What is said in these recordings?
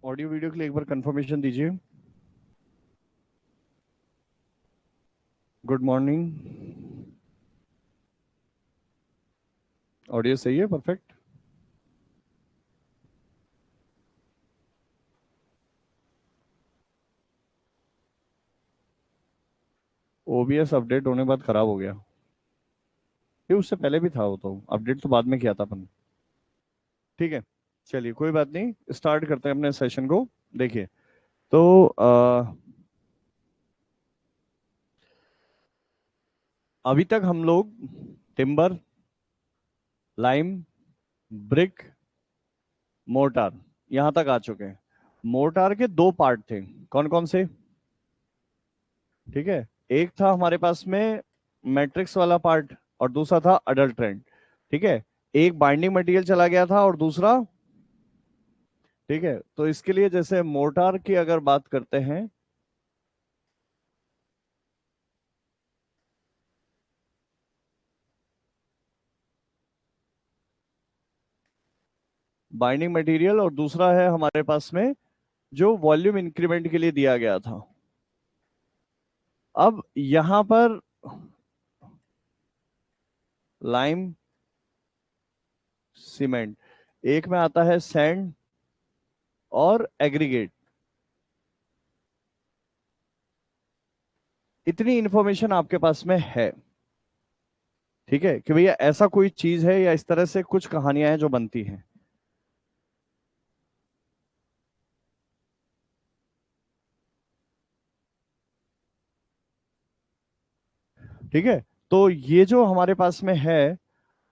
Audio video के लिए एक बार कंफर्मेशन दीजिए। Good morning. ऑडियो सही है? परफेक्ट। ओबीएस अपडेट होने के बाद खराब हो गया। ये उससे पहले भी था, वो तो अपडेट तो बाद में किया था अपन। ठीक है, चलिए कोई बात नहीं, स्टार्ट करते हैं अपने सेशन को। देखिए, तो अभी तक हम लोग टिम्बर, लाइम, ब्रिक, मोर्टार यहां तक आ चुके हैं। मोर्टार के दो पार्ट थे, कौन कौन से? ठीक है, एक था हमारे पास में मैट्रिक्स वाला पार्ट और दूसरा था अडल्ट्रेंट। ठीक है, एक बाइंडिंग मटेरियल चला गया था और दूसरा, ठीक है, तो इसके लिए जैसे मोर्टार की अगर बात करते हैं, बाइंडिंग मटेरियल और दूसरा है हमारे पास में जो वॉल्यूम इंक्रीमेंट के लिए दिया गया था। अब यहां पर लाइम, सीमेंट, एक में आता है सैंड और एग्रीगेट। इतनी इंफॉर्मेशन आपके पास में है, ठीक है, कि भैया ऐसा कोई चीज है या इस तरह से कुछ कहानियां हैं जो बनती हैं। ठीक है, तो ये जो हमारे पास में है,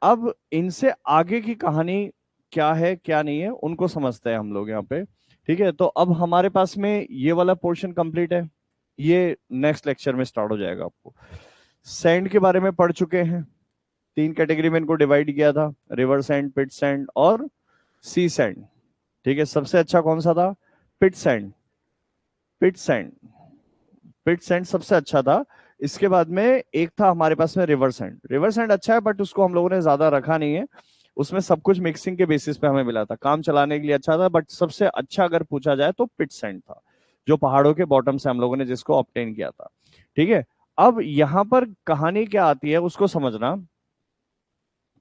अब इनसे आगे की कहानी क्या है क्या नहीं है उनको समझते हैं हम लोग यहाँ पे। ठीक है, तो अब हमारे पास में ये वाला पोर्शन कंप्लीट है, ये नेक्स्ट लेक्चर में स्टार्ट हो जाएगा। आपको सैंड के बारे में पढ़ चुके हैं, तीन कैटेगरी में इनको डिवाइड किया था, रिवर सैंड, पिट सैंड और सी सैंड। ठीक है, सबसे अच्छा कौन सा था? पिट सैंड। पिट सैंड, पिट सैंड सबसे अच्छा था। इसके बाद में एक था हमारे पास में रिवर सैंड। रिवर सैंड अच्छा है बट उसको हम लोगों ने ज्यादा रखा नहीं है, उसमें सब कुछ मिक्सिंग के बेसिस पे हमें मिला था, काम चलाने के लिए अच्छा था, बट सबसे अच्छा अगर पूछा जाए तो पिट सैंड था, जो पहाड़ों के बॉटम से हम लोगों ने जिसको ऑब्टेन किया था। ठीक है, अब यहां पर कहानी क्या आती है उसको समझना,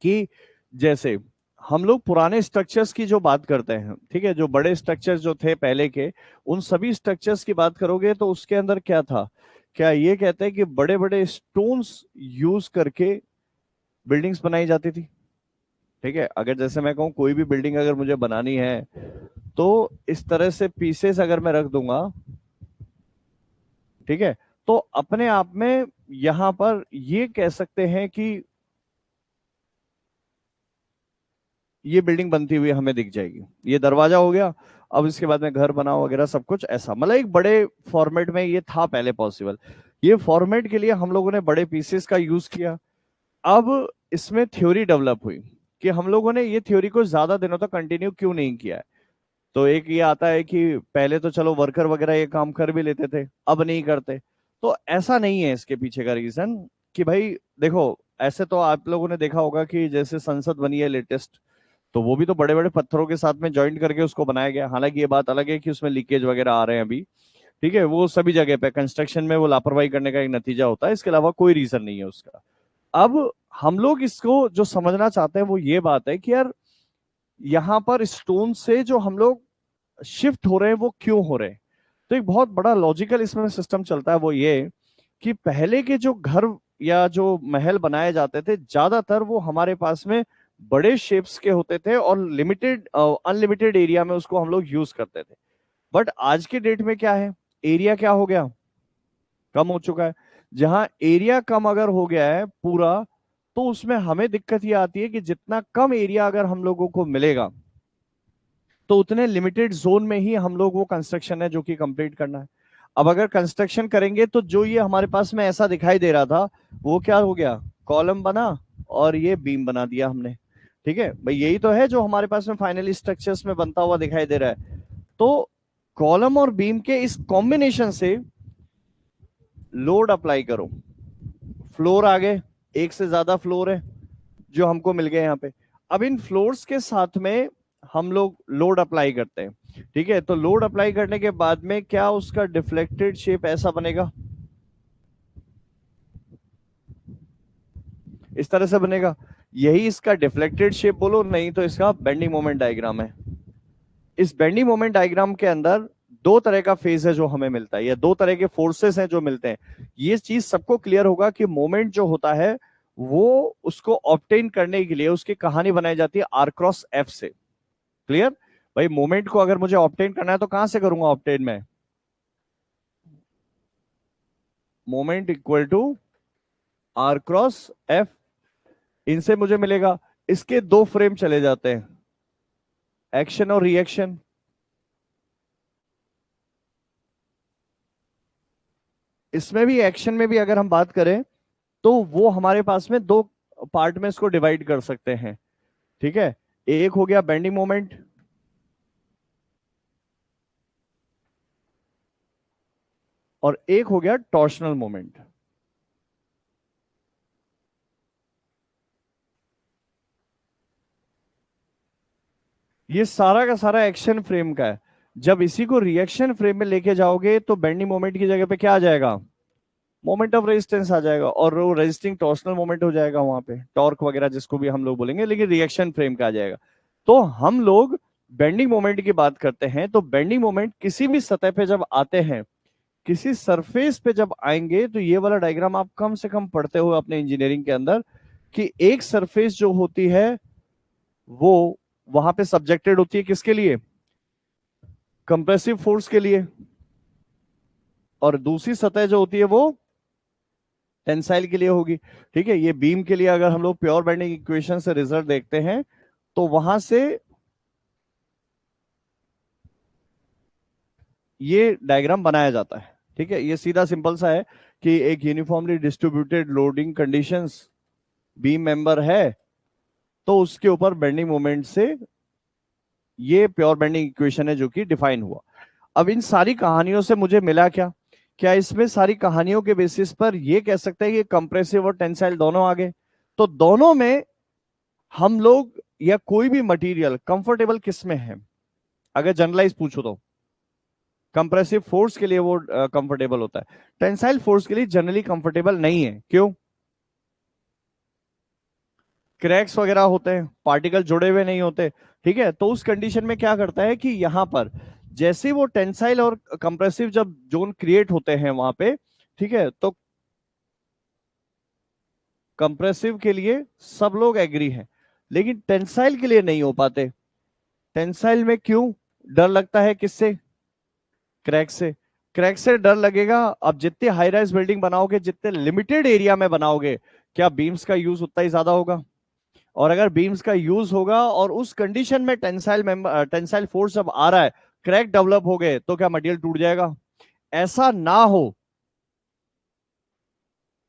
कि जैसे हम लोग पुराने स्ट्रक्चर्स की जो बात करते हैं, ठीक है, जो बड़े स्ट्रक्चर्स जो थे पहले के, उन सभी स्ट्रक्चर्स की बात करोगे तो उसके अंदर क्या था? क्या ये कहते हैं कि बड़े बड़े स्टोन्स यूज करके बिल्डिंग्स बनाई जाती थी। ठीक है, अगर जैसे मैं कहूँ कोई भी बिल्डिंग अगर मुझे बनानी है, तो इस तरह से पीसेस अगर मैं रख दूंगा, ठीक है, तो अपने आप में यहां पर ये कह सकते हैं कि ये बिल्डिंग बनती हुई हमें दिख जाएगी। ये दरवाजा हो गया, अब इसके बाद में घर बनाओ वगैरह सब कुछ ऐसा, मतलब एक बड़े फॉर्मेट में ये था पहले पॉसिबल। ये फॉर्मेट के लिए हम लोगों ने बड़े पीसेस का यूज किया। अब इसमें थ्योरी डेवलप हुई कि हम लोगों ने ये थ्योरी को ज्यादा दिनों तक कंटिन्यू क्यों नहीं किया है। तो एक ये आता है कि पहले तो चलो वर्कर वगैरह ये काम कर भी लेते थे, अब नहीं करते। तो ऐसा नहीं है, इसके पीछे का रीजन कि भाई देखो, ऐसे तो आप लोगों ने देखा होगा कि जैसे संसद बनी है लेटेस्ट, तो वो भी तो बड़े बड़े पत्थरों के साथ में ज्वाइंट करके उसको बनाया गया। हालांकि ये बात अलग है कि उसमें लीकेज वगैरह आ रहे हैं अभी, ठीक है, वो सभी जगह पे कंस्ट्रक्शन में वो लापरवाही करने का एक नतीजा होता है, इसके अलावा कोई रीजन नहीं है उसका। अब हम लोग इसको जो समझना चाहते हैं वो ये बात है कि यार यहाँ पर स्टोन से जो हम लोग शिफ्ट हो रहे हैं वो क्यों हो रहे हैं। तो एक बहुत बड़ा लॉजिकल इसमें सिस्टम चलता है, वो ये कि पहले के जो घर या जो महल बनाए जाते थे ज्यादातर वो हमारे पास में बड़े शेप्स के होते थे और लिमिटेड अनलिमिटेड एरिया में उसको हम लोग यूज करते थे। बट आज के डेट में क्या है, एरिया क्या हो गया, कम हो चुका है। जहां एरिया कम अगर हो गया है पूरा, तो उसमें हमें दिक्कत ये आती है कि जितना कम एरिया अगर हम लोगों को मिलेगा, तो उतने लिमिटेड जोन में ही हम लोग वो कंस्ट्रक्शन है जो कि कंप्लीट करना है। अब अगर कंस्ट्रक्शन करेंगे तो जो ये हमारे पास में ऐसा दिखाई दे रहा था, वो क्या हो गया, कॉलम बना और ये बीम बना दिया हमने। ठीक है भाई, यही तो है जो हमारे पास में फाइनली स्ट्रक्चर्स में बनता हुआ दिखाई दे रहा है। तो कॉलम और बीम के इस कॉम्बिनेशन से लोड अप्लाई करो, फ्लोर आ गए, एक से ज्यादा फ्लोर है जो हमको मिल गए यहाँ पे। अब इन फ्लोर्स के साथ में हम लोग लोड अप्लाई करते हैं, ठीक है। तो लोड अप्लाई करने के बाद में क्या उसका डिफ्लेक्टेड शेप ऐसा बनेगा, इस तरह से बनेगा। यही इसका डिफ्लेक्टेड शेप बोलो, नहीं तो इसका बेंडिंग मोमेंट डायग्राम है। इस बेंडिंग मोमेंट डायग्राम के अंदर दो तरह का फेज है जो हमें मिलता है, या दो तरह के फोर्सेस हैं जो मिलते हैं। ये चीज सबको क्लियर होगा कि मोमेंट जो होता है वो उसको ऑब्टेन करने के लिए उसकी कहानी बनाई जाती है आर क्रॉस एफ से। क्लियर। भाई मोमेंट को अगर मुझे ऑब्टेन करना है तो कहां से करूंगा ऑब्टेन में, moment equal to r cross f, इनसे मुझे मिलेगा। इसके दो फ्रेम चले जाते हैं, एक्शन और रिएक्शन। इसमें भी एक्शन में भी अगर हम बात करें तो वो हमारे पास में दो पार्ट में इसको डिवाइड कर सकते हैं, ठीक है। एक हो गया बेंडिंग मोमेंट, और एक हो गया टॉर्शनल मोमेंट। ये सारा का सारा एक्शन फ्रेम का है। जब इसी को रिएक्शन फ्रेम में लेके जाओगे तो बेंडिंग मोमेंट की जगह पे क्या आ जाएगा, मोमेंट ऑफ रेजिस्टेंस आ जाएगा, और वो रेजिस्टिंग टॉर्शनल मोमेंट हो जाएगा वहां पे, टॉर्क वगैरह जिसको भी हम लोग बोलेंगे, लेकिन रिएक्शन फ्रेम का आ जाएगा। तो हम लोग बेंडिंग मोमेंट की बात करते हैं तो बेंडिंग मोमेंट किसी भी सतह पे जब आते हैं, किसी सरफेस पे जब आएंगे, तो ये वाला डायग्राम आप कम से कम पढ़ते हो अपने इंजीनियरिंग के अंदर, कि एक सरफेस जो होती है वो वहां पे सब्जेक्टेड होती है किसके लिए, कंप्रेसिव फोर्स के लिए, और दूसरी सतह जो होती है वो टेंसाइल के लिए होगी। ठीक है, ये बीम के लिए अगर हम लोग प्योर बेंडिंग इक्वेशन से रिजल्ट देखते हैं तो वहां से ये डायग्राम बनाया जाता है। ठीक है, ये सीधा सिंपल सा है कि एक uniformly distributed loading conditions beam member है, तो उसके ऊपर बेंडिंग मोमेंट से ये प्योर बेंडिंग इक्वेशन है जो कि डिफाइन हुआ। अब इन सारी कहानियों से मुझे मिला क्या, क्या इसमें सारी कहानियों के बेसिस पर ये कह सकते हैं कि कंप्रेसिव और टेंसाइल दोनों आ गए? तो दोनों में हम लोग या कोई भी मटेरियल कंफर्टेबल किस में है, अगर जनरलाइज पूछो तो कंप्रेसिव फोर्स के लिए वो कंफर्टेबल होता है, टेंसाइल फोर्स के लिए जनरली कंफर्टेबल नहीं है। क्यों? क्रैक्स वगैरह होते हैं, पार्टिकल जुड़े हुए नहीं होते। ठीक है, तो उस कंडीशन में क्या करता है कि यहां पर जैसे वो टेंसाइल और कंप्रेसिव जब जोन क्रिएट होते हैं वहां पे, ठीक है, तो कंप्रेसिव के लिए सब लोग एग्री हैं, लेकिन टेंसाइल के लिए नहीं हो पाते। टेंसाइल में क्यों डर लगता है, किससे, क्रैक से। क्रैक से डर लगेगा। अब जितने हाई राइज बिल्डिंग बनाओगे, जितने लिमिटेड एरिया में बनाओगे, क्या बीम्स का यूज उतना ही ज्यादा होगा? और अगर बीम्स का यूज होगा और उस कंडीशन में टेंसाइल फोर्स जब आ रहा है, क्रैक डेवलप हो गए, तो क्या मटेरियल टूट जाएगा? ऐसा ना हो,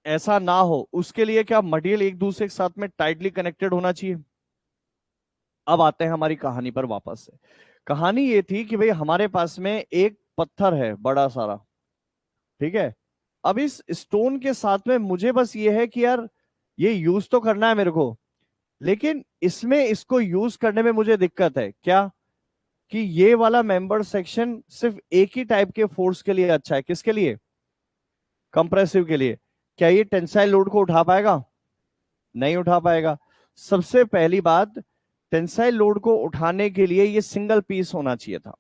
ऐसा ना हो उसके लिए क्या मटेरियल एक दूसरे के साथ में टाइटली कनेक्टेड होना चाहिए। अब आते हैं हमारी कहानी पर वापस से। कहानी ये थी कि भाई हमारे पास में एक पत्थर है बड़ा सारा, ठीक है। अब इस स्टोन के साथ में मुझे बस ये है कि यार ये यूज तो करना है मेरे को, लेकिन इसमें इसको यूज करने में मुझे दिक्कत है क्या, कि ये वाला मेंबर सेक्शन सिर्फ एक ही टाइप के फोर्स के लिए अच्छा है, किसके लिए, कंप्रेसिव के लिए। क्या ये टेंसाइल लोड को उठा पाएगा? नहीं उठा पाएगा। सबसे पहली बात, टेंसाइल लोड को उठाने के लिए ये सिंगल पीस होना चाहिए था,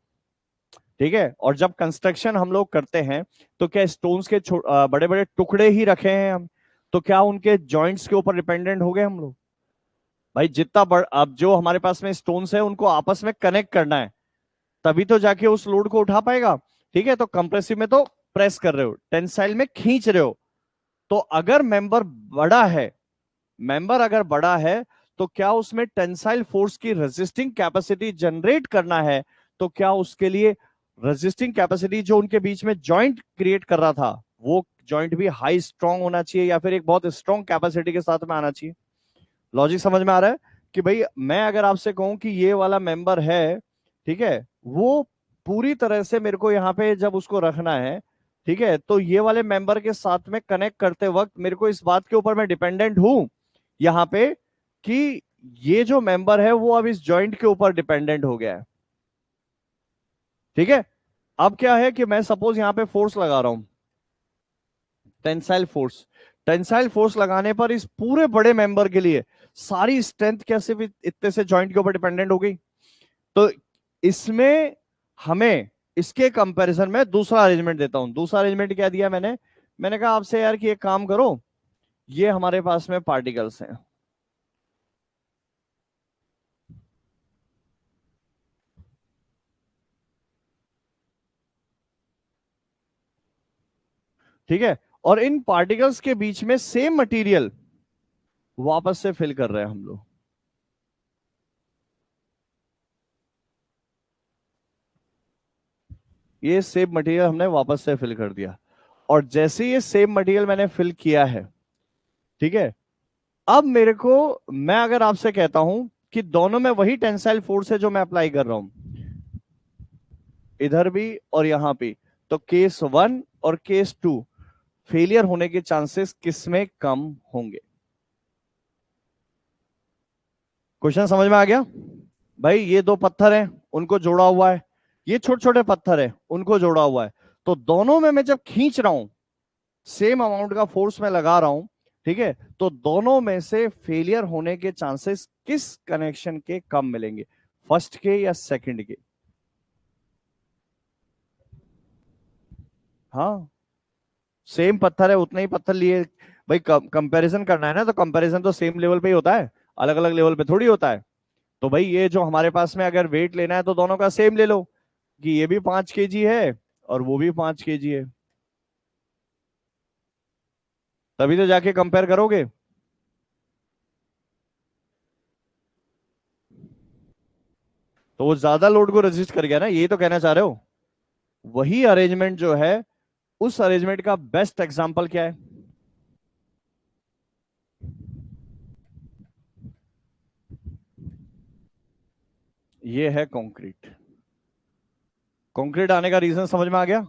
ठीक है। और जब कंस्ट्रक्शन हम लोग करते हैं तो क्या स्टोन्स के बड़े बड़े टुकड़े ही रखे हैं हम, तो क्या उनके जॉइंट्स के ऊपर डिपेंडेंट हो गए हम लोग? भाई जितना अब जो हमारे पास में स्टोन्स है उनको आपस में कनेक्ट करना है, तभी तो जाके उस लोड को उठा पाएगा। ठीक है, तो कंप्रेसिव में तो प्रेस कर रहे हो, टेंसाइल में खींच रहे हो। तो अगर मेंबर बड़ा है, मेंबर अगर बड़ा है, तो क्या उसमें टेंसाइल फोर्स की रेजिस्टिंग कैपेसिटी जनरेट करना है, तो क्या उसके लिए रेजिस्टिंग कैपेसिटी जो उनके बीच में जॉइंट क्रिएट कर रहा था, वो जॉइंट भी हाई स्ट्रांग होना चाहिए, या फिर एक बहुत स्ट्रांग कैपेसिटी के साथ में आना चाहिए? लॉजिक समझ में आ रहा है? कि भाई मैं अगर आपसे कहूं कि ये वाला मेंबर है, ठीक है, वो पूरी तरह से मेरे को यहाँ पे जब उसको रखना है, ठीक है, तो ये वाले मेंबर के साथ में कनेक्ट करते वक्त मेरे को इस बात के ऊपर मैं डिपेंडेंट हूं यहाँ पे, कि ये जो मेंबर है वो अब इस जॉइंट के ऊपर डिपेंडेंट हो गया है। ठीक है, अब क्या है कि मैं सपोज यहां पे फोर्स लगा रहा हूं, टेंसाइल फोर्स। टेंसाइल फोर्स लगाने पर इस पूरे बड़े मेंबर के लिए सारी स्ट्रेंथ क्या सिर्फ इतने से जॉइंट के ऊपर डिपेंडेंट हो गई? तो इसमें हमें इसके कंपैरिजन में दूसरा अरेंजमेंट देता हूं। दूसरा अरेंजमेंट क्या दिया मैंने? मैंने कहा आपसे यार कि एक काम करो, ये हमारे पास में पार्टिकल्स हैं, ठीक है, और इन पार्टिकल्स के बीच में सेम मटेरियल वापस से फिल कर रहे हैं हम लोग। ये सेम मटेरियल हमने वापस से फिल कर दिया, और जैसे ये सेम मटेरियल मैंने फिल किया है, ठीक है, अब मेरे को, मैं अगर आपसे कहता हूं कि दोनों में वही टेंसाइल फोर्स है जो मैं अप्लाई कर रहा हूं, इधर भी और यहां भी, तो केस 1 और केस 2 फेलियर होने के चांसेस किसमें कम होंगे? क्वेश्चन समझ में आ गया? भाई ये दो पत्थर हैं, उनको जोड़ा हुआ है, ये छोटे छोटे पत्थर है, उनको जोड़ा हुआ है, तो दोनों में मैं जब खींच रहा हूं, सेम अमाउंट का फोर्स में लगा रहा हूं, ठीक है, तो दोनों में से फेलियर होने के चांसेस किस कनेक्शन के कम मिलेंगे, फर्स्ट के या सेकंड के? हाँ, सेम पत्थर है, उतने ही पत्थर लिए। भाई कंपैरिजन करना है ना, तो कंपैरिजन तो सेम लेवल पे ही होता है, अलग अलग लेवल पे थोड़ी होता है। तो भाई ये जो हमारे पास में अगर वेट लेना है तो दोनों का सेम ले लो, कि ये भी 5 kg है और वो भी 5 kg है, तभी तो जाके कंपेयर करोगे। तो वो ज्यादा लोड को रेजिस्ट कर गया ना, यही तो कहना चाह रहे हो? वही अरेंजमेंट जो है, उस अरेंजमेंट का बेस्ट एग्जांपल क्या है? ये है कंक्रीट। कंक्रीट आने का रीजन समझ में आ गया?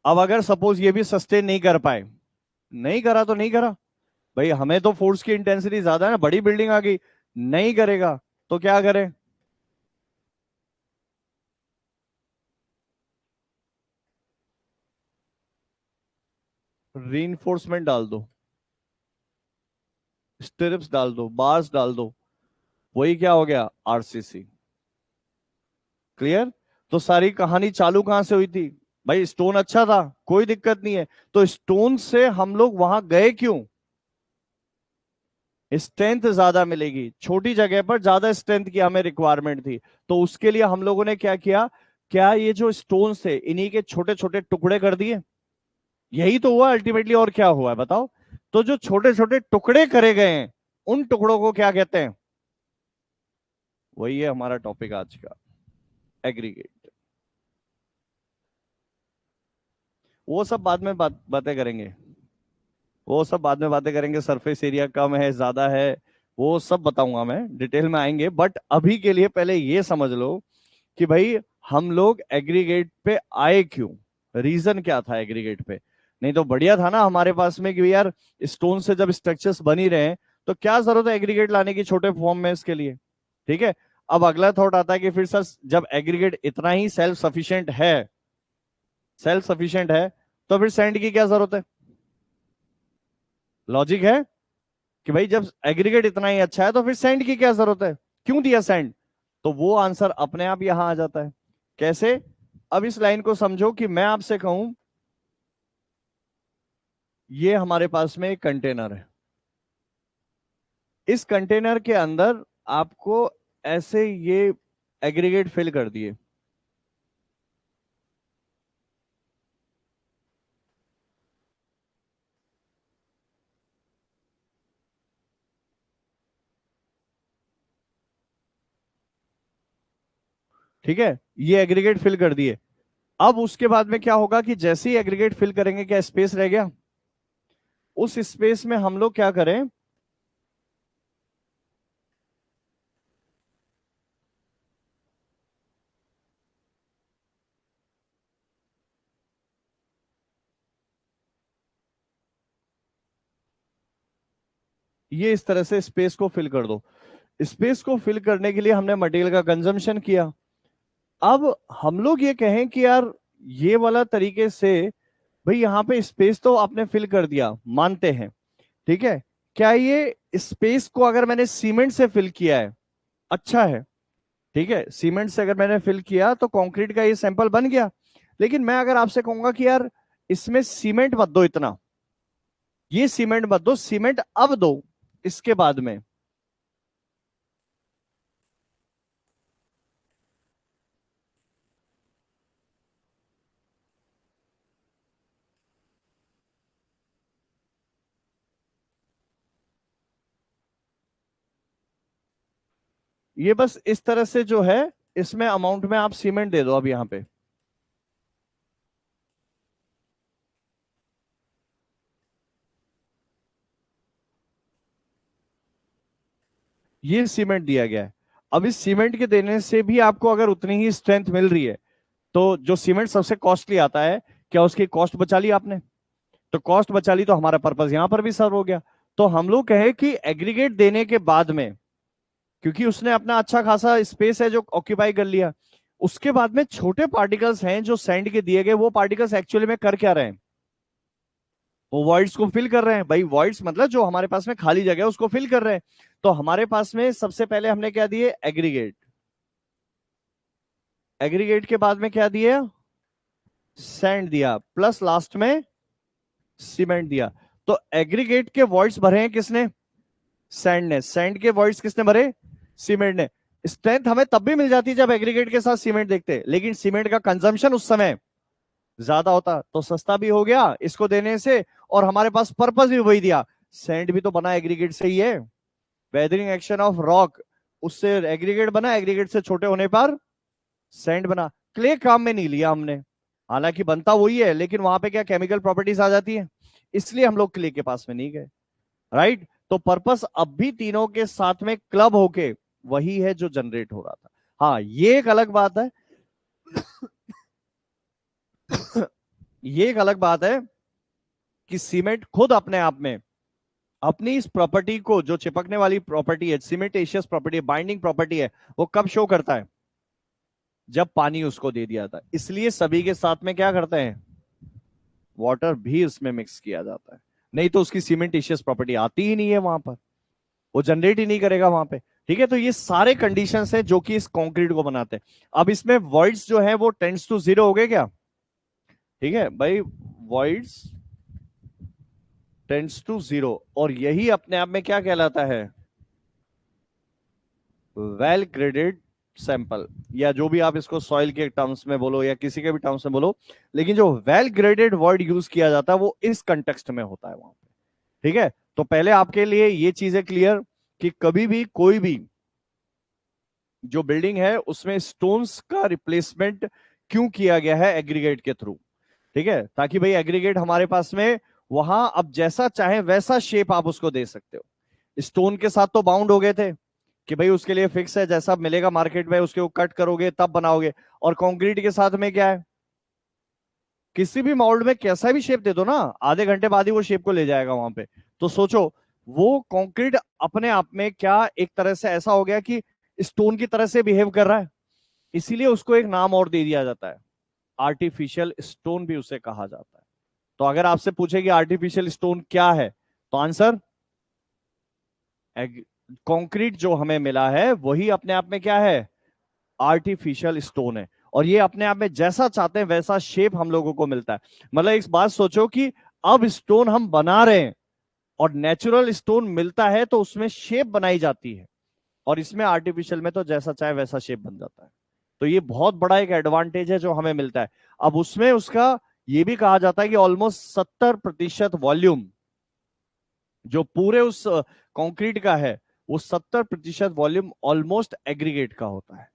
अब अगर सपोज ये भी सस्टेन नहीं कर पाए, नहीं करा तो नहीं करा, भाई हमें तो फोर्स की इंटेंसिटी ज्यादा है ना, बड़ी बिल्डिंग आ गई, नहीं करेगा तो क्या करें? रीइंफोर्समेंट डाल दो, स्टिरप्स डाल दो, बार्स डाल दो, वही क्या हो गया? आरसीसी। क्लियर? तो सारी कहानी चालू कहां से हुई थी? भाई स्टोन अच्छा था, कोई दिक्कत नहीं है, तो स्टोन से हम लोग वहां गए क्यों? स्ट्रेंथ ज्यादा मिलेगी, छोटी जगह पर ज्यादा स्ट्रेंथ की हमें रिक्वायरमेंट थी, तो उसके लिए हम लोगों ने क्या किया? क्या ये जो स्टोन थे इन्हीं के छोटे छोटे टुकड़े कर दिए, यही तो हुआ अल्टीमेटली, और क्या हुआ है बताओ? तो जो छोटे छोटे टुकड़े करे गए हैं, उन टुकड़ों को क्या कहते हैं? वही है हमारा टॉपिक आज का, एग्रीगेट। वो सब बाद में बातें करेंगे, वो सब बाद में बातें करेंगे, सरफेस एरिया कम है ज्यादा है, वो सब बताऊंगा मैं, डिटेल में आएंगे, बट अभी के लिए पहले ये समझ लो कि भाई हम लोग एग्रीगेट पे आए क्यों, रीजन क्या था एग्रीगेट पे? नहीं तो बढ़िया था ना हमारे पास में कि यार स्टोन से जब स्ट्रक्चर्स बन ही रहे हैं, तो क्या जरूरत है एग्रीगेट लाने की छोटे फॉर्म में इसके लिए? ठीक है, अब अगला थॉट आता है कि फिर सर जब एग्रीगेट इतना ही सेल्फ सफिशिएंट है, सेल्फ सफिशिएंट है, तो फिर सैंड की क्या जरूरत है? लॉजिक है कि भाई जब एग्रीगेट इतना ही अच्छा है तो फिर सैंड की क्या जरूरत है, क्यों दिया सैंड? तो वो आंसर अपने आप यहां आ जाता है। कैसे? अब इस लाइन को समझो कि मैं आपसे कहूं, ये हमारे पास में एक कंटेनर है, इस कंटेनर के अंदर आपको ऐसे ये एग्रीगेट फिल कर दिए, ठीक है, ये एग्रीगेट फिल कर दिए। अब उसके बाद में क्या होगा कि जैसे ही एग्रीगेट फिल करेंगे, क्या स्पेस रह गया? उस स्पेस में हम लोग क्या करें? ये इस तरह से स्पेस को फिल कर दो। स्पेस को फिल करने के लिए हमने मटेरियल का कंजम्पशन किया। अब हम लोग ये कहें कि यार ये वाला तरीके से, भाई यहाँ पे स्पेस तो आपने फिल कर दिया, मानते हैं, ठीक है। क्या ये स्पेस को अगर मैंने सीमेंट से फिल किया है, अच्छा है, ठीक है, सीमेंट से अगर मैंने फिल किया तो कंक्रीट का ये सैंपल बन गया। लेकिन मैं अगर आपसे कहूंगा कि यार इसमें सीमेंट मत दो, इतना ये सीमेंट मत दो, सीमेंट अब दो इसके बाद में, ये बस इस तरह से जो है, इसमें अमाउंट में आप सीमेंट दे दो अब यहां पे। ये सीमेंट दिया गया है। अब इस सीमेंट के देने से भी आपको अगर उतनी ही स्ट्रेंथ मिल रही है, तो जो सीमेंट सबसे कॉस्टली आता है, क्या उसकी कॉस्ट बचा ली आपने? तो कॉस्ट बचा ली तो हमारा पर्पस यहां पर भी सर्व हो गया। तो हम लोग कहें कि एग्रीगेट देने के बाद में, क्योंकि उसने अपना अच्छा खासा स्पेस है जो ऑक्यूपाई कर लिया, उसके बाद में छोटे पार्टिकल्स हैं जो सैंड के दिए गए, वो पार्टिकल्स एक्चुअली में कर क्या रहे हैं? वो वॉइड्स को फिल कर रहे हैं। भाई वॉइड्स मतलब जो हमारे पास में खाली जगह है उसको फिल कर रहे हैं। तो हमारे पास में सबसे पहले हमने क्या दिए? एग्रीगेट। एग्रीगेट के बाद में क्या दिया? सैंड दिया, प्लस लास्ट में सीमेंट दिया। तो एग्रीगेट के वॉइड्स भरे हैं किसने? सैंड ने। सैंड के वॉइड्स किसने भरे? सीमेंट ने। स्ट्रेंथ हमें तब भी मिल जाती जब एग्रीगेट के साथ सीमेंट देखते, लेकिन सीमेंट का कंजम्पशन उस समय ज्यादा होता, तो सस्ता भी हो गया इसको देने से, और हमारे पास पर्पस भी वही दिया। सैंड भी तो बना एग्रीगेट से ही है, वेदरिंग एक्शन ऑफ रॉक, उससे एग्रीगेट बना, एग्रीगेट से छोटे होने पर सैंड बना। क्ले काम में नहीं लिया हमने, हालांकि बनता वही है, लेकिन वहां पे क्या केमिकल प्रॉपर्टीज आ जाती है, इसलिए हम लोग क्ले के पास में नहीं गए। राइट। तो पर्पस अब भी तीनों के साथ में क्लब होके वही है जो जनरेट हो रहा था। हाँ, ये एक अलग बात है। ये एक अलग बात है कि सीमेंट खुद अपने आप में अपनी इस प्रॉपर्टी को, जो चिपकने वाली प्रॉपर्टी है, सीमेंटेशियस प्रॉपर्टी, बाइंडिंग प्रॉपर्टी है, वो कब शो करता है? जब पानी उसको दे दिया था। इसलिए सभी के साथ में क्या करते हैं? वाटर भी उसमें मिक्स किया जाता है, नहीं तो उसकी सीमेंटेशियस प्रॉपर्टी आती ही नहीं है वहां पर, वो जनरेट ही नहीं करेगा वहां पे। ठीक है, तो ये सारे कंडीशंस हैं जो कि इस कंक्रीट को बनाते हैं। अब इसमें वॉइड्स जो है वो टेंड्स टू जीरो हो गए क्या? ठीक है भाई, वॉइड्स टेंड्स टू जीरो, और यही अपने आप में क्या कहलाता है? वेल ग्रेडेड सैंपल, या जो भी आप इसको सॉइल के टर्म्स में बोलो या किसी के भी टर्म्स में बोलो, लेकिन जो वेल ग्रेडेड वर्ड यूज किया जाता है वो इस कंटेक्स्ट में होता है वहां पे। ठीक है, तो पहले आपके लिए ये चीजें क्लियर कि कभी भी कोई भी जो बिल्डिंग है उसमें स्टोन्स का रिप्लेसमेंट क्यों किया गया है? एग्रीगेट के थ्रू। ठीक है, ताकि भाई एग्रीगेट हमारे पास में वहां अब जैसा चाहे वैसा शेप आप उसको दे सकते हो। स्टोन के साथ तो बाउंड हो गए थे कि भाई उसके लिए फिक्स है, जैसा मिलेगा मार्केट में उसके वो कट करोगे तब बनाओगे। और कंक्रीट के साथ में क्या है? किसी भी मोल्ड में कैसा भी शेप दे दो ना, आधे घंटे बाद ही वो शेप को ले जाएगा वहां पे। तो सोचो, वो कंक्रीट अपने आप में क्या एक तरह से ऐसा हो गया कि स्टोन की तरह से बिहेव कर रहा है, इसीलिए उसको एक नाम और दे दिया जाता है, आर्टिफिशियल स्टोन भी उसे कहा जाता है। तो अगर आपसे पूछे कि आर्टिफिशियल स्टोन क्या है, तो आंसर, कंक्रीट जो हमें मिला है वही अपने आप में क्या है? आर्टिफिशियल स्टोन है। और ये अपने आप में जैसा चाहते हैं वैसा शेप हम लोगों को मिलता है। मतलब एक बात सोचो कि अब स्टोन हम बना रहे हैं, और नेचुरल स्टोन मिलता है तो उसमें शेप बनाई जाती है, और इसमें आर्टिफिशियल में तो जैसा चाहे वैसा शेप बन जाता है। तो ये बहुत बड़ा एक एडवांटेज है जो हमें मिलता है। अब उसमें उसका ये भी कहा जाता है कि ऑलमोस्ट 70% वॉल्यूम जो पूरे उस कंक्रीट का है, वो 70% वॉल्यूम ऑलमोस्ट एग्रीगेट का होता है।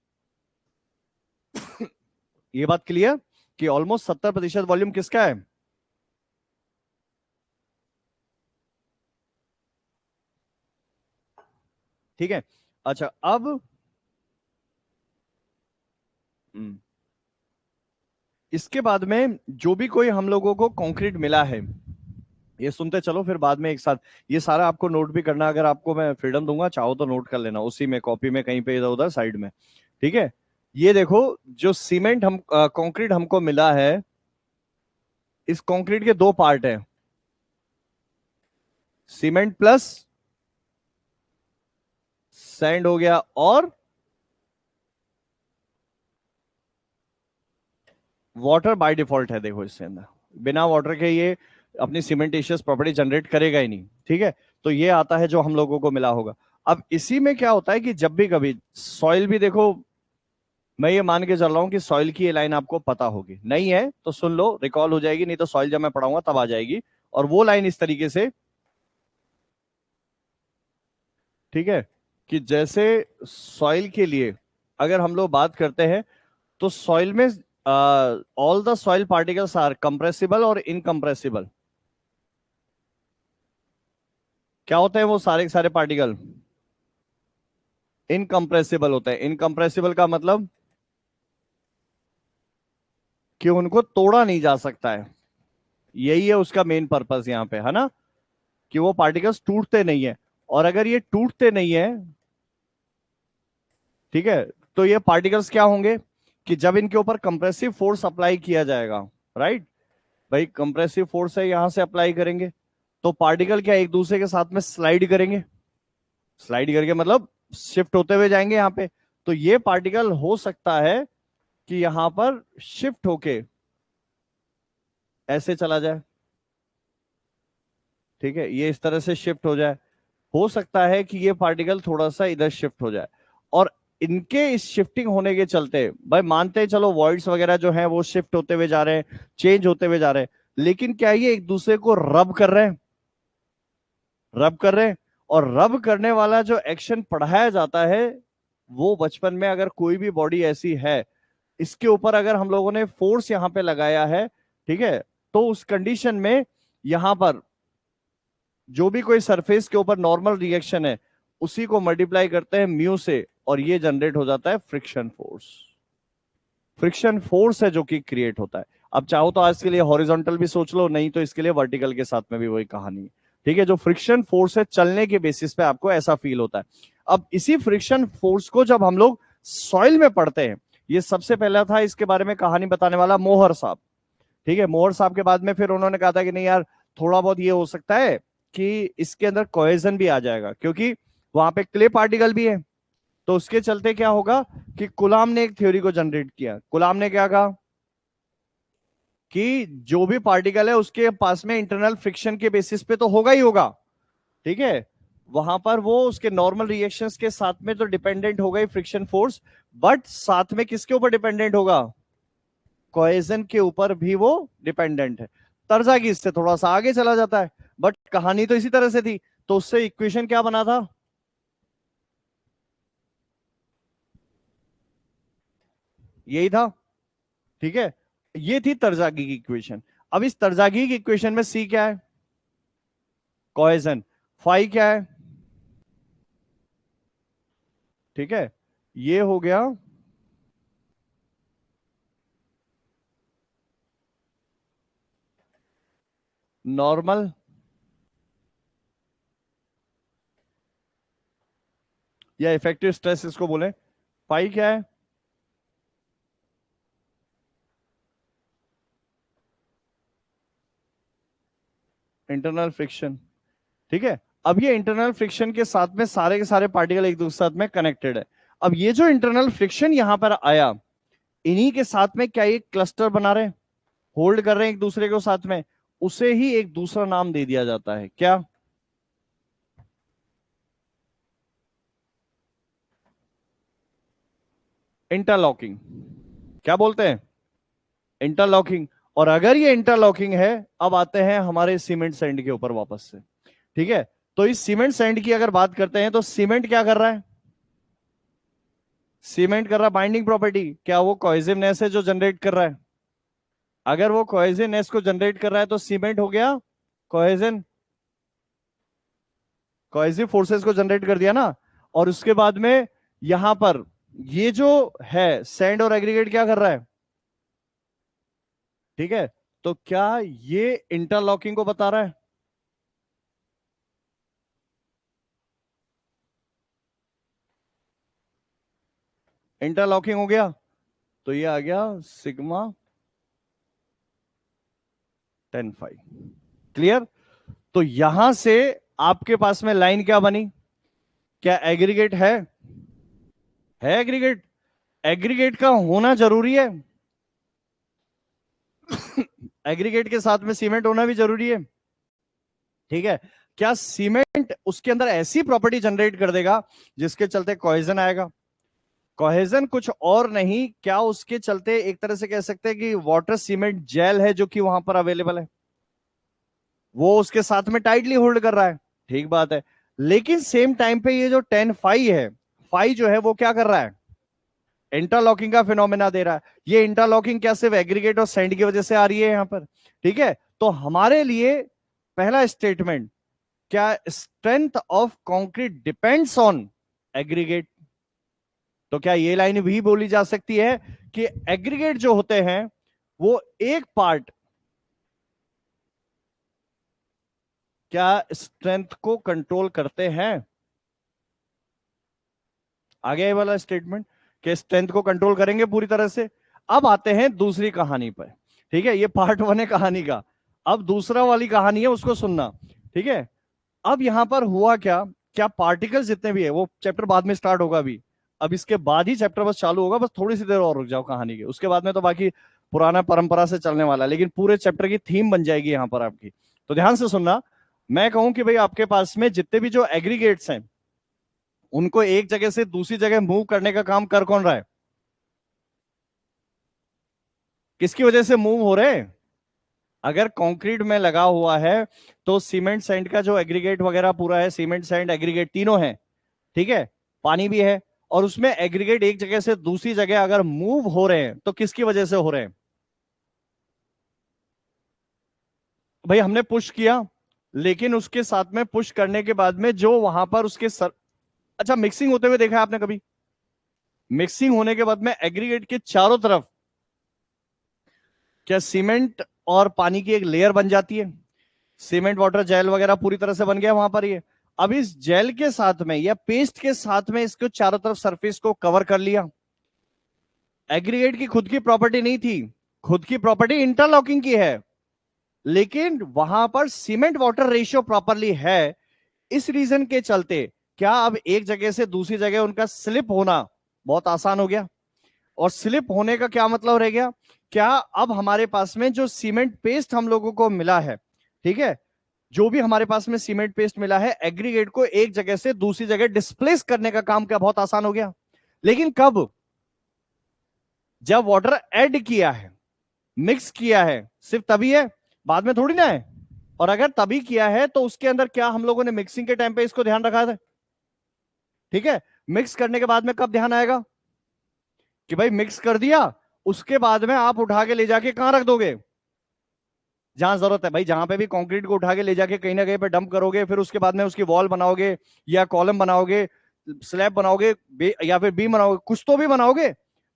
ये बात क्लियर कि ऑलमोस्ट 70% वॉल्यूम किसका है? ठीक है। अच्छा, अब हम्म, इसके बाद में जो भी कोई हम लोगों को कंक्रीट मिला है, ये सुनते चलो, फिर बाद में एक साथ ये सारा आपको नोट भी करना, अगर आपको मैं फ्रीडम दूंगा चाहो तो नोट कर लेना उसी में, कॉपी में कहीं पे इधर उधर साइड में। ठीक है, ये देखो, जो सीमेंट हम कंक्रीट हमको मिला है, इस कंक्रीट के दो पार्ट हैं, सीमेंट प्लस सैंड हो गया, और वाटर बाय डिफॉल्ट है। देखो इसके अंदर बिना वाटर के ये अपनी सीमेंटेशियस प्रॉपर्टी जनरेट करेगा ही नहीं। ठीक है, तो ये आता है जो हम लोगों को मिला होगा। अब इसी में क्या होता है कि जब भी कभी सॉइल भी देखो, मैं ये मान के चल रहा हूं कि सॉइल की ये लाइन आपको पता होगी, नहीं है तो सुन लो, रिकॉल हो जाएगी, नहीं तो सॉइल जब मैं पढ़ाऊंगा तब आ जाएगी। और वो लाइन इस तरीके से, ठीक है, कि जैसे सॉइल के लिए अगर हम लोग बात करते हैं, तो सॉइल में all the soil particles are compressible और इनकंप्रेसिबल। क्या होते हैं वो सारे के सारे पार्टिकल? इनकंप्रेसिबल होते हैं। इनकंप्रेसिबल का मतलब कि उनको तोड़ा नहीं जा सकता है, यही है उसका मेन पर्पस यहां पे, है ना, कि वो पार्टिकल्स टूटते नहीं है। और अगर ये टूटते नहीं है, ठीक है, तो ये पार्टिकल्स क्या होंगे कि जब इनके ऊपर कंप्रेसिव फोर्स अप्लाई किया जाएगा, राइट, भाई कंप्रेसिव फोर्स है यहां से अप्लाई करेंगे, तो पार्टिकल क्या एक दूसरे के साथ में स्लाइड करेंगे, स्लाइड करके मतलब शिफ्ट होते हुए जाएंगे यहां पे। तो ये पार्टिकल हो सकता है कि यहां पर शिफ्ट होके ऐसे चला जाए, ठीक है, ये इस तरह से शिफ्ट हो जाए। हो सकता है कि ये पार्टिकल थोड़ा सा इधर शिफ्ट हो जाए, और इनके इस शिफ्टिंग होने के चलते भाई मानते हैं चलो वॉइड्स वगैरह जो हैं वो शिफ्ट होते हुए जा रहे हैं, चेंज होते हुए जा रहे हैं, लेकिन क्या ये एक दूसरे को रब कर रहे हैं? रब कर रहे हैं। और रब करने वाला जो एक्शन पढ़ाया जाता है, वो बचपन में अगर कोई भी बॉडी ऐसी है, इसके ऊपर अगर हम लोगों ने फोर्स यहां पे लगाया है, ठीक है, तो उस कंडीशन में यहां पर जो भी कोई सरफेस के ऊपर नॉर्मल रिएक्शन है, उसी को मल्टीप्लाई करते हैं म्यू से, और ये जनरेट हो जाता है फ्रिक्शन फोर्स। फ्रिक्शन फोर्स है जो कि क्रिएट होता है। अब चाहो तो आज के लिए हॉरिजॉन्टल भी सोच लो, नहीं तो इसके लिए वर्टिकल के साथ में भी वही कहानी है। ठीक है, जो फ्रिक्शन फोर्स है चलने के बेसिस पे आपको ऐसा फील होता है। अब इसी फ्रिक्शन फोर्स को जब हम लोग सॉइल में पढ़ते हैं, ये सबसे पहला था इसके बारे में कहानी बताने वाला मोहर साहब। ठीक है, मोहर साहब के बाद में फिर उन्होंने कहा था कि नहीं यार, थोड़ा बहुत ये हो सकता है कि इसके अंदर कोहेजन भी आ जाएगा, क्योंकि वहां पे क्ले पार्टिकल भी है। तो उसके चलते क्या होगा कि कुलाम ने एक थ्योरी को जनरेट किया। कुलाम ने क्या कहा कि जो भी पार्टिकल है उसके पास में इंटरनल फ्रिक्शन के बेसिस पे तो होगा ही होगा, ठीक है, वहां पर वो उसके नॉर्मल रिएक्शंस के साथ में तो डिपेंडेंट होगा ही फ्रिक्शन फोर्स, बट साथ में किसके ऊपर डिपेंडेंट होगा? कोहेजन के ऊपर भी वो डिपेंडेंट है। तर्जा की इससे थोड़ा सा आगे चला जाता है, बट कहानी तो इसी तरह से थी। तो उससे इक्वेशन क्या बना था? यही था। ठीक है, ये थी तरजागी की इक्वेशन। अब इस तरजागी की इक्वेशन में सी क्या है? कोहेजन। फाई क्या है? ठीक है, ये हो गया नॉर्मल, या इफेक्टिव स्ट्रेस इसको बोले। फाई क्या है? Internal friction. ठीक है, अब ये इंटरनल फ्रिक्शन के साथ में सारे के सारे पार्टिकल एक दूसरे के साथ में कनेक्टेड है। अब ये जो इंटरनल फ्रिक्शन यहां पर आया, इन्हीं के साथ में क्या एक क्लस्टर बना रहे हैं, होल्ड कर रहे हैं एक दूसरे को साथ में, उसे ही एक दूसरा नाम दे दिया जाता है, क्या? इंटरलॉकिंग। क्या बोलते हैं? इंटरलॉकिंग। और अगर ये इंटरलॉकिंग है, अब आते हैं हमारे सीमेंट सैंड के ऊपर वापस से। ठीक है, तो इस सीमेंट सैंड की अगर बात करते हैं, तो सीमेंट क्या कर रहा है? सीमेंट कर रहा है बाइंडिंग प्रॉपर्टी। क्या वो कोहेसिवनेस है जो जनरेट कर रहा है? अगर वो कोहेसिवनेस को जनरेट कर रहा है तो सीमेंट हो गया कोहेजन, कोहेसिव फोर्सेस को जनरेट कर दिया ना। और उसके बाद में यहां पर ये जो है सैंड और एग्रीगेट क्या कर रहा है? ठीक है, तो क्या ये इंटरलॉकिंग को बता रहा है? इंटरलॉकिंग हो गया, तो ये आ गया सिग्मा 10 फाइव। क्लियर? तो यहां से आपके पास में लाइन क्या बनी? क्या एग्रीगेट है एग्रीगेट? एग्रीगेट का होना जरूरी है। एग्रीगेट के साथ में सीमेंट होना भी जरूरी है। ठीक है, क्या सीमेंट उसके अंदर ऐसी प्रॉपर्टी जनरेट कर देगा जिसके चलते कोहेजन आएगा? कोहेजन कुछ और नहीं, क्या उसके चलते एक तरह से कह सकते हैं कि वाटर सीमेंट जेल है जो कि वहां पर अवेलेबल है, वो उसके साथ में टाइटली होल्ड कर रहा है। ठीक बात है। लेकिन सेम टाइम पे ये जो 10 फाई है, फाई जो है वो क्या कर रहा है? इंटरलॉकिंग का फिनोमेना दे रहा है। ये इंटरलॉकिंग क्या सिर्फ एग्रीगेट और सैंड की वजह से आ रही है यहां पर? ठीक है, तो हमारे लिए पहला स्टेटमेंट, क्या strength of concrete depends on aggregate? तो क्या ये लाइन भी बोली जा सकती है कि एग्रीगेट जो होते हैं वो एक पार्ट क्या स्ट्रेंथ को कंट्रोल करते हैं? आगे वाला स्टेटमेंट कि स्ट्रेंथ को कंट्रोल करेंगे पूरी तरह से। अब आते हैं दूसरी कहानी पर। ठीक है, ये पार्ट वन है कहानी का। अब दूसरा वाली कहानी है, उसको सुनना। ठीक है, अब यहां पर हुआ क्या? क्या पार्टिकल्स जितने भी है, वो चैप्टर बाद में स्टार्ट होगा अभी, अब इसके बाद ही चैप्टर बस चालू होगा, बस थोड़ी सी देर और रुक जाओ कहानी के, उसके बाद में तो बाकी पुराना परंपरा से चलने वाला है, लेकिन पूरे चैप्टर की थीम बन जाएगी यहां पर आपकी। तो ध्यान से सुनना। मैं कहूं कि भाई आपके पास में जितने भी जो एग्रीगेट्स हैं उनको एक जगह से दूसरी जगह मूव करने का काम कर कौन रहा है? किसकी वजह से मूव हो रहे हैं? अगर कंक्रीट में लगा हुआ है तो सीमेंट सैंड का जो एग्रीगेट वगैरह पूरा है, सीमेंट सैंड एग्रीगेट तीनों है। ठीक है, पानी भी है, और उसमें एग्रीगेट एक जगह से दूसरी जगह अगर मूव हो रहे हैं तो किसकी वजह से हो रहे हैं? भाई हमने पुश किया, लेकिन उसके साथ में पुश करने के बाद में जो वहां पर उसके सर, अच्छा मिक्सिंग होते हुए देखा है आपने कभी? मिक्सिंग होने के बाद में एग्रीगेट के चारों तरफ क्या सीमेंट और पानी की एक लेयर बन जाती है? सीमेंट वाटर जेल वगैरह पूरी तरह से बन गया वहां पर ये। अब इस जेल के साथ में या पेस्ट के साथ में इसको चारों तरफ सरफेस को कवर कर लिया। एग्रीगेट की खुद की प्रॉपर्टी नहीं थी, खुद की प्रॉपर्टी इंटरलॉकिंग की है, लेकिन वहां पर सीमेंट वाटर रेशियो प्रॉपरली है। इस रीजन के चलते क्या अब एक जगह से दूसरी जगह उनका स्लिप होना बहुत आसान हो गया। और स्लिप होने का क्या मतलब रह गया? क्या अब हमारे पास में जो सीमेंट पेस्ट हम लोगों को मिला है, ठीक है, जो भी हमारे पास में सीमेंट पेस्ट मिला है, एग्रीगेट को एक जगह से दूसरी जगह डिस्प्लेस करने का काम क्या बहुत आसान हो गया। लेकिन कब? जब वाटर ऐड किया है, मिक्स किया है, सिर्फ तभी है, बाद में थोड़ी ना है। और अगर तभी किया है तो उसके अंदर क्या हम लोगों ने मिक्सिंग के टाइम पे इसको ध्यान रखा था? ठीक है, मिक्स करने के बाद में कब ध्यान आएगा कि भाई मिक्स कर दिया, उसके बाद में आप उठा के ले जाके कहां रख दोगे? जहां जरूरत है भाई, जहां पे भी कंक्रीट को उठा के ले जाके कहीं ना कहीं पे डंप करोगे, फिर उसके बाद में उसकी वॉल बनाओगे या कॉलम बनाओगे, स्लैब बनाओगे, या फिर बीम बनाओगे, कुछ तो भी बनाओगे।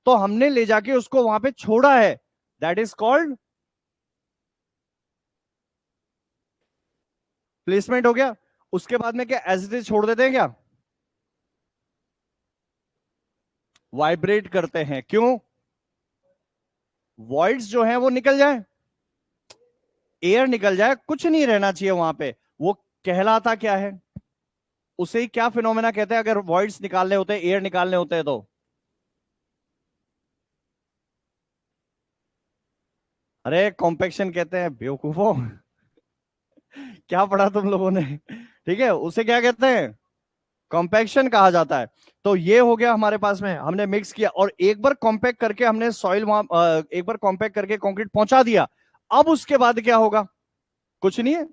तो हमने ले जाके उसको वहां पे छोड़ा है, दैट इज कॉल्ड प्लेसमेंट हो गया। उसके बाद में क्या एज इट इज छोड़ देते हैं क्या? वाइब्रेट करते हैं, क्यों? वॉइड्स जो है वो निकल जाए, एयर निकल जाए, कुछ नहीं रहना चाहिए वहां पे। वो कहलाता क्या है? उसे ही क्या फिनोमेना कहते हैं अगर वॉइड्स निकालने होते हैं, एयर निकालने होते हैं तो? अरे कॉम्पेक्शन कहते हैं बेवकूफों। क्या पढ़ा तुम लोगों ने? ठीक है, उसे क्या कहते हैं? कॉम्पैक्शन कहा जाता है। तो ये हो गया हमारे पास में, हमने मिक्स किया और एक बार कॉम्पैक्ट करके हमने सॉइल वहां एक बार कॉम्पैक्ट करके कंक्रीट पहुंचा दिया। अब उसके बाद क्या होगा? कुछ नहीं है।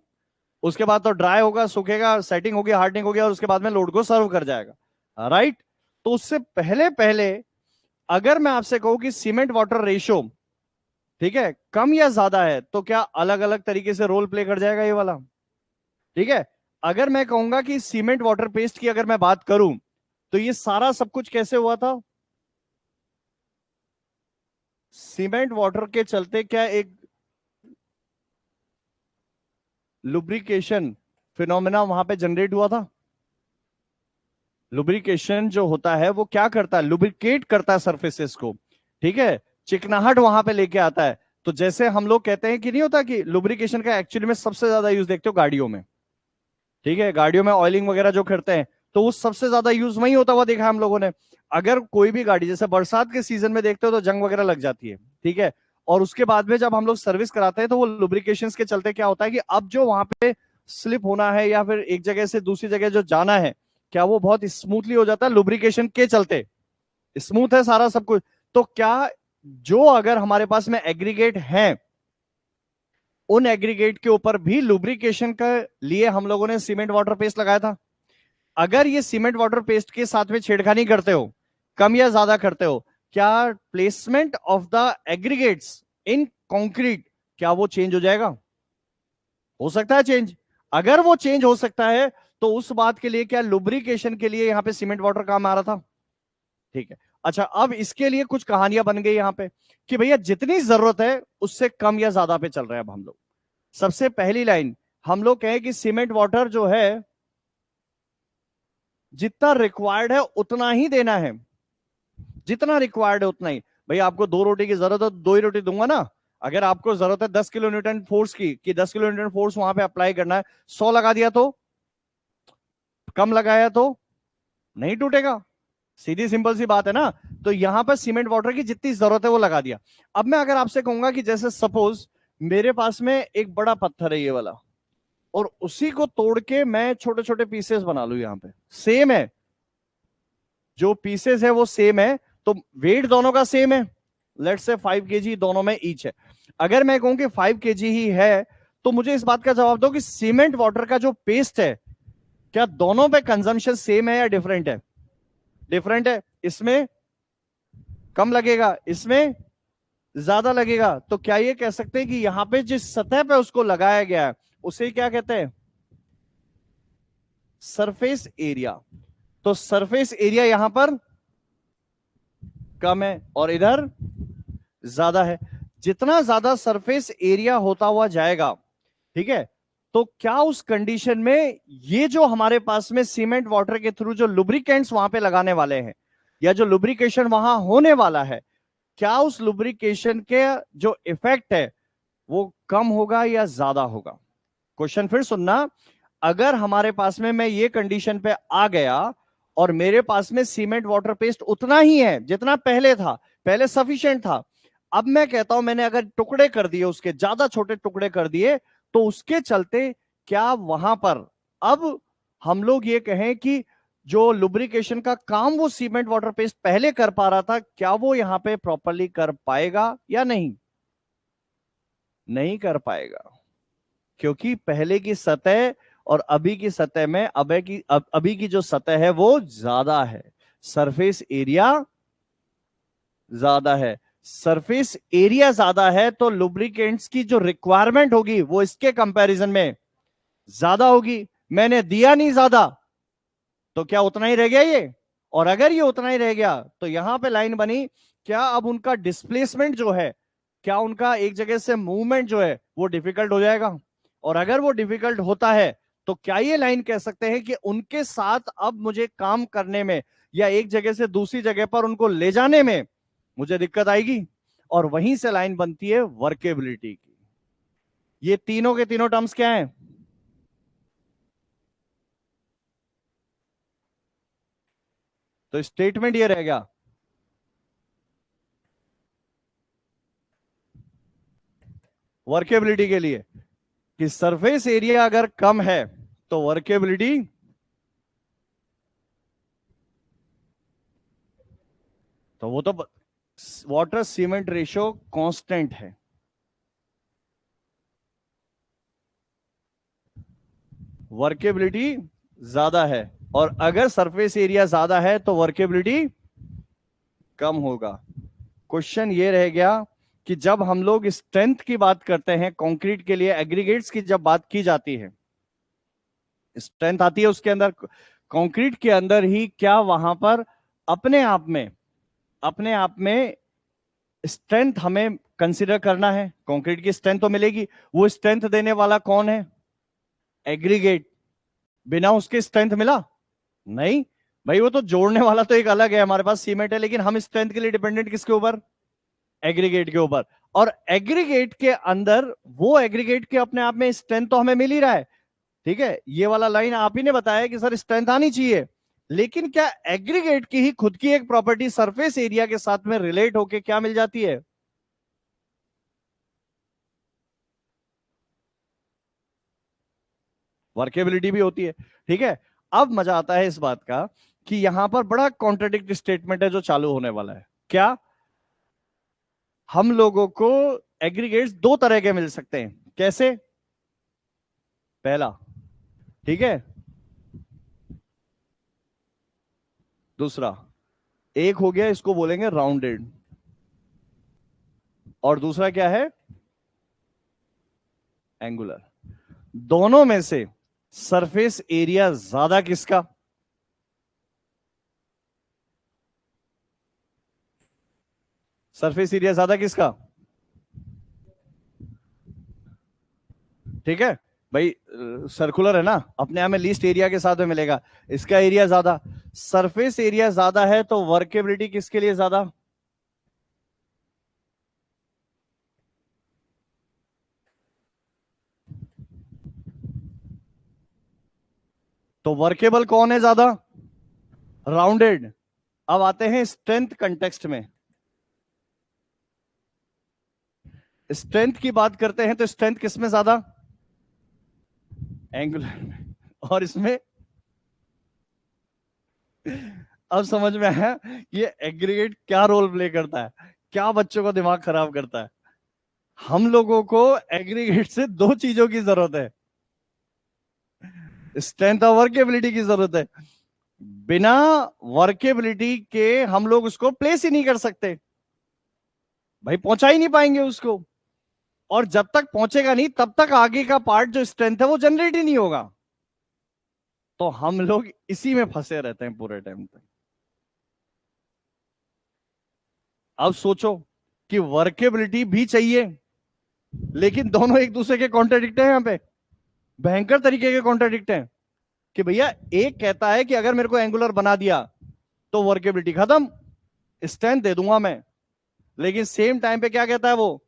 उसके बाद तो ड्राई होगा, सूखेगा, सेटिंग होगी, हार्डनिंग होगी, और उसके बाद में लोड को सर्व कर जाएगा, राइट? तो उससे पहले पहले अगर मैं आपसे कहूं कि सीमेंट वाटर रेशियो, ठीक है, कम या ज्यादा है, तो क्या अलग अलग तरीके से रोल प्ले कर जाएगा ये वाला? ठीक है, अगर मैं कहूंगा कि सीमेंट वाटर पेस्ट की अगर मैं बात करूं, तो ये सारा सब कुछ कैसे हुआ था? सीमेंट वाटर के चलते क्या एक लुब्रिकेशन फिनोमेना वहां पे जनरेट हुआ था? लुब्रिकेशन जो होता है वो क्या करता है, लुब्रिकेट करता है सरफेसेस को, ठीक है, चिकनाहट वहां पे लेके आता है। तो जैसे हम लोग कहते हैं कि नहीं होता कि लुब्रिकेशन का एक्चुअली में सबसे ज्यादा यूज देखते हो गाड़ियों में, ठीक है, गाड़ियों में ऑयलिंग वगैरह जो करते हैं, तो वो सबसे ज्यादा यूज वही होता हुआ देखा है हम लोगों ने। अगर कोई भी गाड़ी जैसे बरसात के सीजन में देखते हो तो जंग वगैरह लग जाती है, ठीक है, और उसके बाद में जब हम लोग सर्विस कराते हैं तो वो लुब्रिकेशन के चलते क्या होता है कि अब जो वहां पे स्लिप होना है या फिर एक जगह से दूसरी जगह जो जाना है, क्या वो बहुत स्मूथली हो जाता है लुब्रिकेशन के चलते, स्मूथ है सारा सब कुछ। तो क्या जो अगर हमारे पास में एग्रीगेट हैं, उन एग्रीगेट के ऊपर भी लुब्रिकेशन के लिए हम लोगों ने सीमेंट वाटर पेस्ट लगाया था। अगर ये सीमेंट वाटर पेस्ट के साथ में छेड़खानी करते हो, कम या ज्यादा करते हो, क्या placement of the aggregates in concrete, क्या वो चेंज हो जाएगा? हो सकता है चेंज। अगर वो चेंज हो सकता है तो उस बात के लिए क्या लुब्रिकेशन के लिए यहां पे सीमेंट वाटर काम आ रहा था? ठीक है। अच्छा, अब इसके लिए कुछ कहानियां बन गई यहां पे कि भैया जितनी जरूरत है उससे कम या ज्यादा पे चल रहे हैं अब हम लोग। सबसे पहली लाइन हम लोग कहें कि सीमेंट वाटर जो है जितना रिक्वायर्ड है उतना ही देना है, जितना रिक्वायर्ड है उतना ही। भैया आपको 2 रोटी की जरूरत है तो 2 ही रोटी दूंगा ना। अगर आपको जरूरत है 10 किलो न्यूटन फोर्स की, कि 10 किलो न्यूटन फोर्स वहां पे अप्लाई करना है, 100 लगा दिया तो, कम लगाया तो नहीं टूटेगा। सीधी सिंपल सी बात है ना। तो यहां पर सीमेंट वाटर की जितनी जरूरत है वो लगा दिया। अब मैं अगर आपसे कहूंगा कि जैसे सपोज मेरे पास में एक बड़ा पत्थर है ये वाला, और उसी को तोड़ के मैं छोटे छोटे पीसेस बना लू, यहां पे सेम है, जो पीसेस है वो सेम है, तो वेट दोनों का सेम है, लेट्स से 5 kg दोनों में ईच है। अगर मैं कहूं कि 5 kg ही है, तो मुझे इस बात का जवाब दो कि सीमेंट वाटर का जो पेस्ट है, क्या दोनों पे कंजम्पशन सेम है या डिफरेंट है? डिफरेंट है। इसमें कम लगेगा, इसमें ज्यादा लगेगा। तो क्या ये कह सकते हैं कि यहां पे जिस सतह पे उसको लगाया गया है उसे क्या कहते हैं? Surface area. तो सरफेस एरिया यहां पर कम है और इधर ज्यादा है। जितना ज्यादा सरफेस एरिया होता हुआ जाएगा, ठीक है, तो क्या उस कंडीशन में ये जो हमारे पास में सीमेंट वाटर के थ्रू जो लुब्रिकेंट्स वहां पे लगाने वाले हैं, या जो लुब्रिकेशन वहां होने वाला है, क्या उस लुब्रिकेशन के जो इफेक्ट है वो कम होगा या ज्यादा होगा? क्वेश्चन फिर सुनना। अगर हमारे पास में मैं ये कंडीशन पे आ गया और मेरे पास में सीमेंट वाटर पेस्ट उतना ही है जितना पहले था, पहले सफिशिएंट था, अब मैं कहता हूं मैंने अगर टुकड़े कर दिए, उसके ज्यादा छोटे टुकड़े कर दिए, तो उसके चलते क्या वहां पर अब हम लोग ये कहें कि जो लुब्रिकेशन का काम वो सीमेंट वाटर पेस्ट पहले कर पा रहा था, क्या वो यहां पे प्रॉपरली कर पाएगा या नहीं? नहीं कर पाएगा, क्योंकि पहले की सतह और अभी की सतह में अभी की जो सतह है वो ज्यादा है, सरफेस एरिया ज्यादा है। सरफेस एरिया ज्यादा है तो लुब्रिकेंट्स की जो रिक्वायरमेंट होगी वो इसके कंपैरिजन में ज्यादा होगी। मैंने दिया नहीं ज्यादा, तो क्या उतना ही रह गया ये? और अगर ये उतना ही रह गया तो यहां पे लाइन बनी, क्या अब उनका डिस्प्लेसमेंट जो है, क्या उनका एक जगह से मूवमेंट जो है वो डिफिकल्ट हो जाएगा? और अगर वो डिफिकल्ट होता है तो क्या ये लाइन कह सकते हैं कि उनके साथ अब मुझे काम करने में या एक जगह से दूसरी जगह पर उनको ले जाने में मुझे दिक्कत आएगी? और वहीं से लाइन बनती है वर्केबिलिटी की। ये तीनों के तीनों टर्म्स क्या हैं? तो स्टेटमेंट ये रह गया, वर्केबिलिटी के लिए, कि सरफेस एरिया अगर कम है तो वर्केबिलिटी, तो वो तो वाटर सीमेंट रेशियो कांस्टेंट है। वर्केबिलिटी ज्यादा है, और अगर सरफेस एरिया ज्यादा है तो वर्केबिलिटी कम होगा। क्वेश्चन ये रह गया कि जब हम लोग स्ट्रेंथ की बात करते हैं कंक्रीट के लिए, एग्रीगेट्स की जब बात की जाती है, स्ट्रेंथ आती है उसके अंदर, कंक्रीट के अंदर ही, क्या वहां पर अपने आप में, अपने आप में स्ट्रेंथ हमें कंसीडर करना है? कंक्रीट की स्ट्रेंथ तो मिलेगी, वो स्ट्रेंथ देने वाला कौन है? एग्रीगेट। बिना उसके स्ट्रेंथ मिला नहीं। भाई वो तो जोड़ने वाला तो एक अलग है, हमारे पास सीमेंट है, लेकिन हम स्ट्रेंथ के लिए डिपेंडेंट किसके ऊपर? एग्रीगेट के ऊपर। और एग्रीगेट के अंदर वो एग्रीगेट के अपने आप में स्ट्रेंथ तो हमें मिल ही रहा है, ठीक है, ये वाला लाइन आप ही ने बताया कि सर स्ट्रेंथ आनी चाहिए, लेकिन क्या एग्रीगेट की ही खुद की एक प्रॉपर्टी सरफेस एरिया के साथ में रिलेट होके क्या मिल जाती है? वर्केबिलिटी भी होती है, ठीक है। अब मजा आता है इस बात का कि यहां पर बड़ा कॉन्ट्रडिक्ट स्टेटमेंट है जो चालू होने वाला है। क्या? हम लोगों को एग्रीगेट्स दो तरह के मिल सकते हैं, कैसे? पहला, ठीक है, दूसरा, एक हो गया इसको बोलेंगे राउंडेड, और दूसरा क्या है? एंगुलर। दोनों में से सरफेस एरिया ज्यादा किसका? सरफेस एरिया ज्यादा किसका? ठीक है भाई, सर्कुलर है ना, अपने आप में लीस्ट एरिया के साथ में मिलेगा, इसका एरिया ज्यादा। सरफेस एरिया ज्यादा है तो वर्केबिलिटी किसके लिए ज्यादा? तो वर्केबल कौन है ज्यादा? राउंडेड। अब आते हैं स्ट्रेंथ कंटेक्स्ट में। स्ट्रेंथ की बात करते हैं तो स्ट्रेंथ किसमें ज्यादा? एंगुलर में। और इसमें? अब समझ में आया ये एग्रीगेट क्या रोल प्ले करता है, क्या बच्चों का दिमाग खराब करता है। हम लोगों को एग्रीगेट से दो चीजों की जरूरत है, स्ट्रेंथ और वर्केबिलिटी की जरूरत है। बिना वर्केबिलिटी के हम लोग उसको प्लेस ही नहीं कर सकते, भाई पहुंचा ही नहीं पाएंगे उसको। और जब तक पहुंचेगा नहीं तब तक आगे का पार्ट जो स्ट्रेंथ है वो जनरेट ही नहीं होगा। तो हम लोग इसी में फंसे रहते हैं पूरे टाइम तक। अब सोचो कि वर्केबिलिटी भी चाहिए, लेकिन दोनों एक दूसरे के कॉन्ट्राडिक्ट है, यहां पे भयंकर तरीके के कॉन्ट्राडिक्ट है। कि भैया एक कहता है कि अगर मेरे को एंगुलर बना दिया तो वर्केबिलिटी खत्म, स्ट्रेंथ दे दूंगा मैं, लेकिन सेम टाइम पे क्या कहता है वो?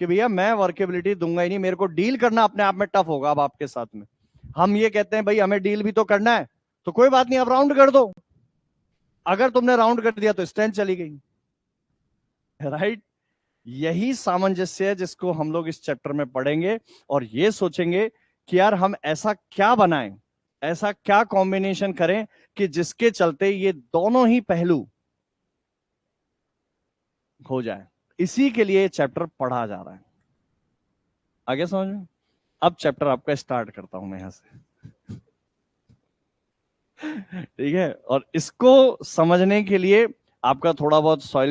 कि भैया मैं वर्केबिलिटी दूंगा ही नहीं, मेरे को डील करना अपने आप में टफ होगा अब आपके साथ में। हम ये कहते हैं भाई हमें डील भी तो करना है, तो कोई बात नहीं, अब राउंड कर दो। अगर तुमने राउंड कर दिया तो स्ट्रेंथ चली गई, राइट। यही सामंजस्य है जिसको हम लोग इस चैप्टर में पढ़ेंगे, और ये सोचेंगे कि यार हम ऐसा क्या बनाएं, ऐसा क्या कॉम्बिनेशन करें कि जिसके चलते ये दोनों ही पहलू हो जाए। इसी के लिए चैप्टर पढ़ा जा रहा है। आगे समझ में? अब चैप्टर आपका स्टार्ट करता हूं मैं यहां से। ठीक है, और इसको समझने के लिए आपका थोड़ा बहुत सॉइल